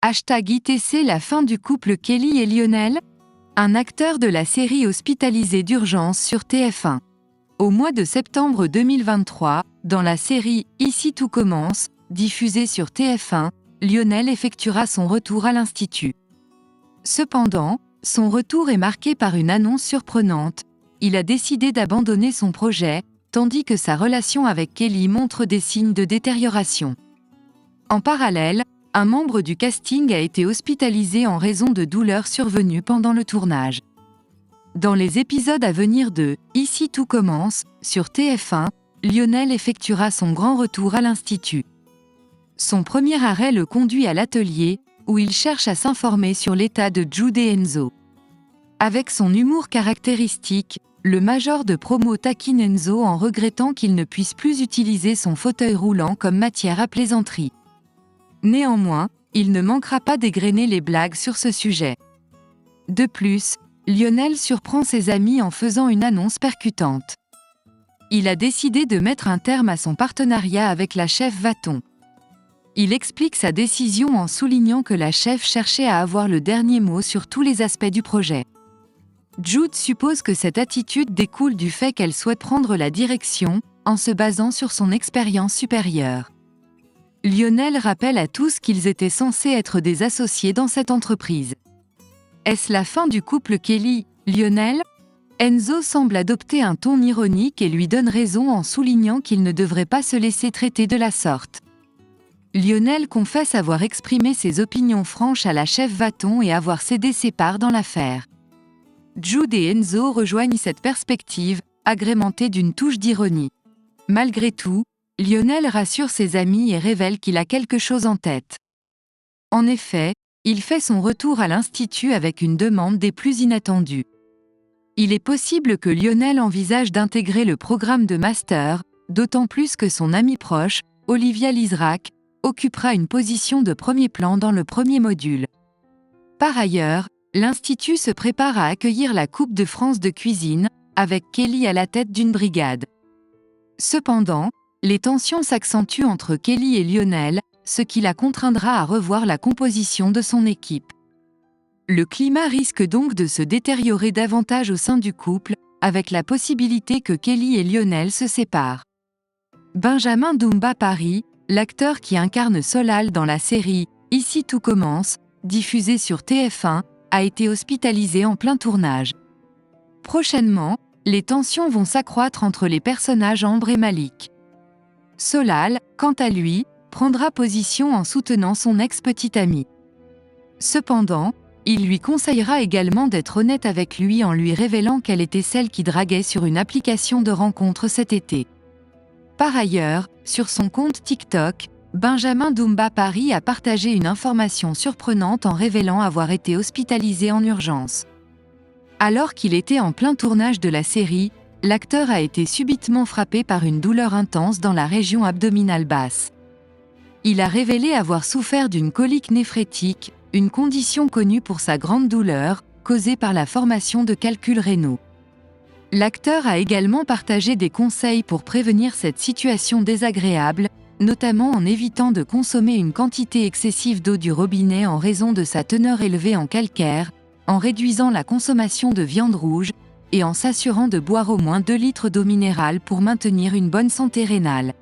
#ITC la fin du couple Kelly et Lionel? Un acteur de la série hospitalisé d'urgence sur TF1. Au mois de septembre 2023, dans la série Ici tout commence, diffusée sur TF1, Lionel effectuera son retour à l'Institut. Cependant, son retour est marqué par une annonce surprenante. Il a décidé d'abandonner son projet, tandis que sa relation avec Kelly montre des signes de détérioration. En parallèle, un membre du casting a été hospitalisé en raison de douleurs survenues pendant le tournage. Dans les épisodes à venir de Ici tout commence, sur TF1, Lionel effectuera son grand retour à l'Institut. Son premier arrêt le conduit à l'atelier, où il cherche à s'informer sur l'état de Jude et Enzo. Avec son humour caractéristique, le major de promo taquine Enzo en regrettant qu'il ne puisse plus utiliser son fauteuil roulant comme matière à plaisanterie. Néanmoins, il ne manquera pas d'égrener les blagues sur ce sujet. De plus, Lionel surprend ses amis en faisant une annonce percutante. Il a décidé de mettre un terme à son partenariat avec la chef Vaton. Il explique sa décision en soulignant que la chef cherchait à avoir le dernier mot sur tous les aspects du projet. Jude suppose que cette attitude découle du fait qu'elle souhaite prendre la direction, en se basant sur son expérience supérieure. Lionel rappelle à tous qu'ils étaient censés être des associés dans cette entreprise. Est-ce la fin du couple Kelly-Lionel? Enzo semble adopter un ton ironique et lui donne raison en soulignant qu'il ne devrait pas se laisser traiter de la sorte. Lionel confesse avoir exprimé ses opinions franches à la chef Vaton et avoir cédé ses parts dans l'affaire. Jude et Enzo rejoignent cette perspective, agrémentée d'une touche d'ironie. Malgré tout, Lionel rassure ses amis et révèle qu'il a quelque chose en tête. En effet, il fait son retour à l'Institut avec une demande des plus inattendues. Il est possible que Lionel envisage d'intégrer le programme de master, d'autant plus que son ami proche, Olivia Lizrak, occupera une position de premier plan dans le premier module. Par ailleurs, l'Institut se prépare à accueillir la Coupe de France de cuisine, avec Kelly à la tête d'une brigade. Cependant, les tensions s'accentuent entre Kelly et Lionel, ce qui la contraindra à revoir la composition de son équipe. Le climat risque donc de se détériorer davantage au sein du couple, avec la possibilité que Kelly et Lionel se séparent. Benjamin Doumba Paris, l'acteur qui incarne Solal dans la série « Ici tout commence », diffusée sur TF1, a été hospitalisé en plein tournage. Prochainement, les tensions vont s'accroître entre les personnages Ambre et Malik. Solal, quant à lui, prendra position en soutenant son ex-petite amie. Cependant, il lui conseillera également d'être honnête avec lui en lui révélant qu'elle était celle qui draguait sur une application de rencontre cet été. Par ailleurs, sur son compte TikTok, Benjamin Doumba Paris a partagé une information surprenante en révélant avoir été hospitalisé en urgence. Alors qu'il était en plein tournage de la série, l'acteur a été subitement frappé par une douleur intense dans la région abdominale basse. Il a révélé avoir souffert d'une colique néphrétique, une condition connue pour sa grande douleur, causée par la formation de calculs rénaux. L'acteur a également partagé des conseils pour prévenir cette situation désagréable, notamment en évitant de consommer une quantité excessive d'eau du robinet en raison de sa teneur élevée en calcaire, en réduisant la consommation de viande rouge, et en s'assurant de boire au moins 2 litres d'eau minérale pour maintenir une bonne santé rénale.